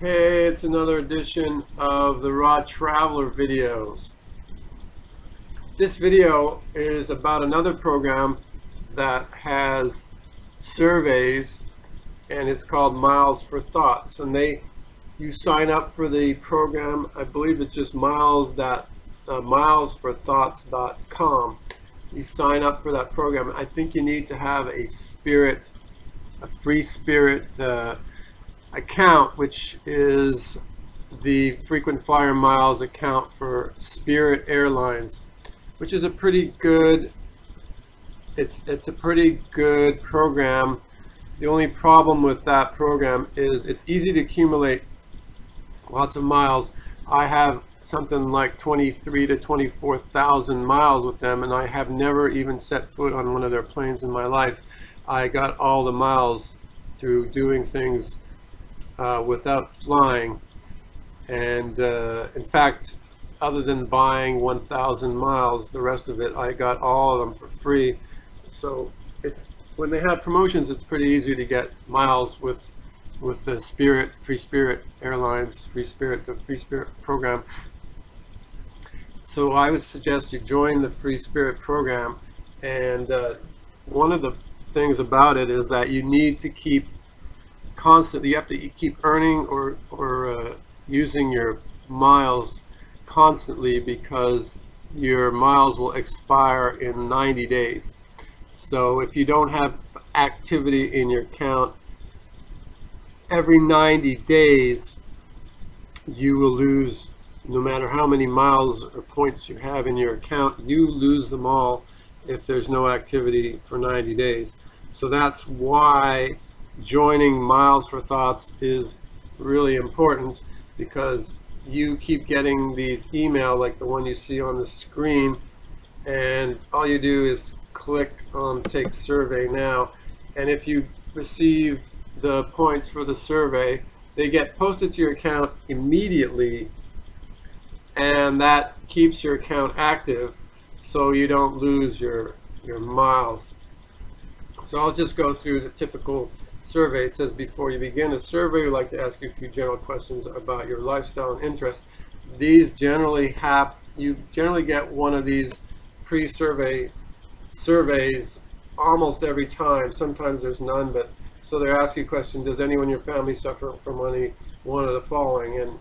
Hey, it's another edition of the Raw Traveler videos. This video is about another program that has surveys, and it's called Miles for Thoughts. And you sign up for the program. I believe it's just milesforthoughts.com. You sign up for that program. I think you need to have a free Spirit account, which is the frequent flyer miles account for Spirit Airlines, which is a pretty good, it's a pretty good program. The only problem with that program is it's easy to accumulate lots of miles. I have something like 23 to 24,000 miles with them, and I have never even set foot on one of their planes in my life. I got all the miles through doing things without flying, and in fact, other than buying 1,000 miles, the rest of it I got all of them for free. So when they have promotions, it's pretty easy to get miles with the Free Spirit Airlines, the Free Spirit program. So I would suggest you join the Free Spirit program, and one of the things about it is that you need to keep constantly, you have to keep earning or using your miles constantly, because your miles will expire in 90 days. So if you don't have activity in your account, every 90 days you will lose. No matter how many miles or points you have in your account, you lose them all if there's no activity for 90 days. So that's why joining Miles for Thoughts is really important, because you keep getting these emails like the one you see on the screen, and all you do is click on Take Survey Now, and if you receive the points for the survey, they get posted to your account immediately, and that keeps your account active so you don't lose your miles. So I'll just go through the typical survey. It says, before you begin a survey, we'd like to ask you a few general questions about your lifestyle and interests. These generally you generally get one of these pre-survey surveys almost every time. Sometimes there's none, but so they're asking a question: does anyone in your family suffer from any one of the following? And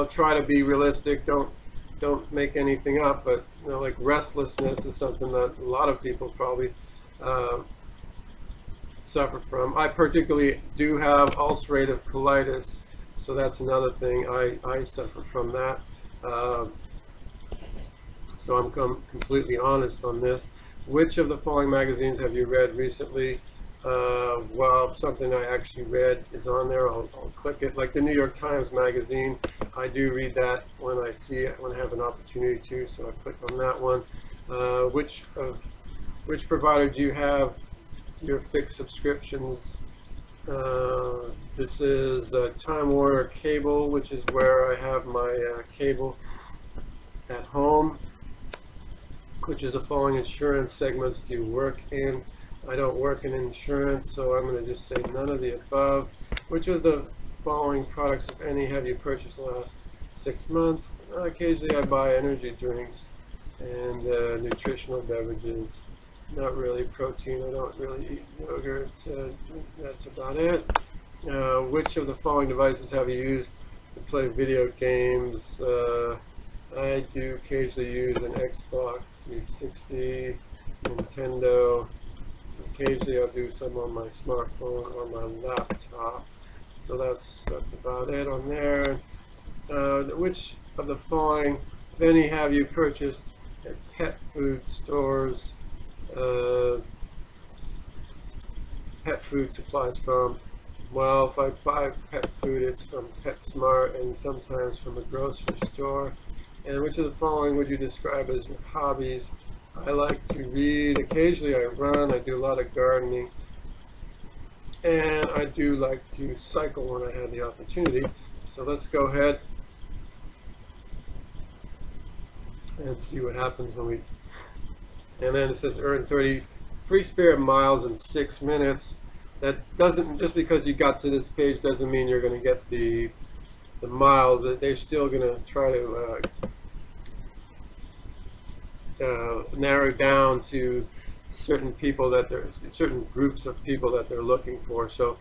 try to be realistic. Don't make anything up. But like restlessness is something that a lot of people probably suffer from. I particularly do have ulcerative colitis, so that's another thing. I suffer from that. So I'm completely honest on this. Which of the following magazines have you read recently? Well, something I actually read is on there. I'll click it. Like the New York Times magazine, I do read that when I see it, when I have an opportunity to. So I click on that one. Which provider do you have your fixed subscriptions? This is Time Warner Cable, which is where I have my cable at home. Which is the following insurance segments do you work in? I don't work in insurance, so I'm going to just say none of the above. Which of the following products, if any, have you purchased in the last 6 months? Occasionally I buy energy drinks and nutritional beverages. Not really protein. I don't really eat yogurt. That's about it. Which of the following devices have you used to play video games? I do occasionally use an Xbox 360, Nintendo. Occasionally I'll do some on my smartphone or my laptop. So that's about it on there. Which of the following, if any, have you purchased at pet food stores? Pet food supplies from? Well, if I buy pet food, it's from PetSmart and sometimes from a grocery store. And which of the following would you describe as your hobbies? I like to read. Occasionally I run. I do a lot of gardening. And I do like to cycle when I have the opportunity. So let's go ahead and see what happens when we... And then it says earn 30 Free Spirit miles in 6 minutes. That doesn't, just because you got to this page doesn't mean you're going to get the the miles, that they're still going to try to narrow down to certain people that there's certain groups of people that they're looking for. So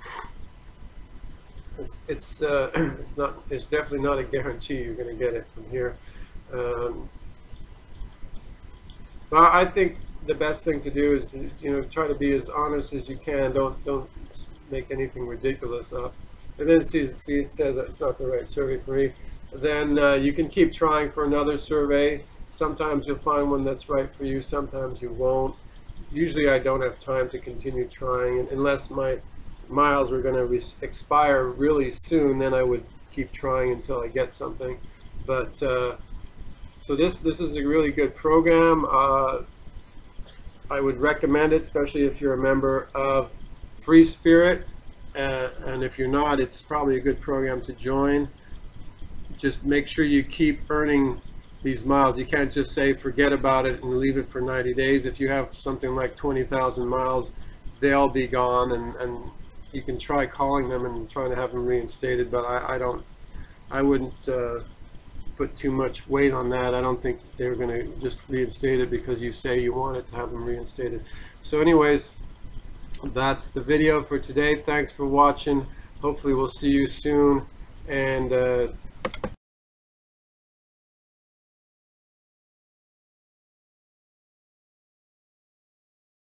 it's definitely not a guarantee you're going to get it from here. But I think the best thing to do is, you know, try to be as honest as you can. Don't make anything ridiculous up. And then see it says that it's not the right survey for me. Then you can keep trying for another survey. Sometimes you'll find one that's right for you. Sometimes you won't. Usually I don't have time to continue trying unless my miles are going to expire really soon. Then I would keep trying until I get something. But so this is a really good program. I would recommend it, especially if you're a member of Free Spirit, and if you're not, it's probably a good program to join. Just make sure you keep earning these miles. You can't just say forget about it and leave it for 90 days. If you have something like 20,000 miles, they'll be gone, and you can try calling them and trying to have them reinstated, but I wouldn't put too much weight on that. I don't think they're going to just reinstate it because you say you want it to have them reinstated. So anyways, that's the video for today. Thanks for watching. Hopefully we'll see you soon, and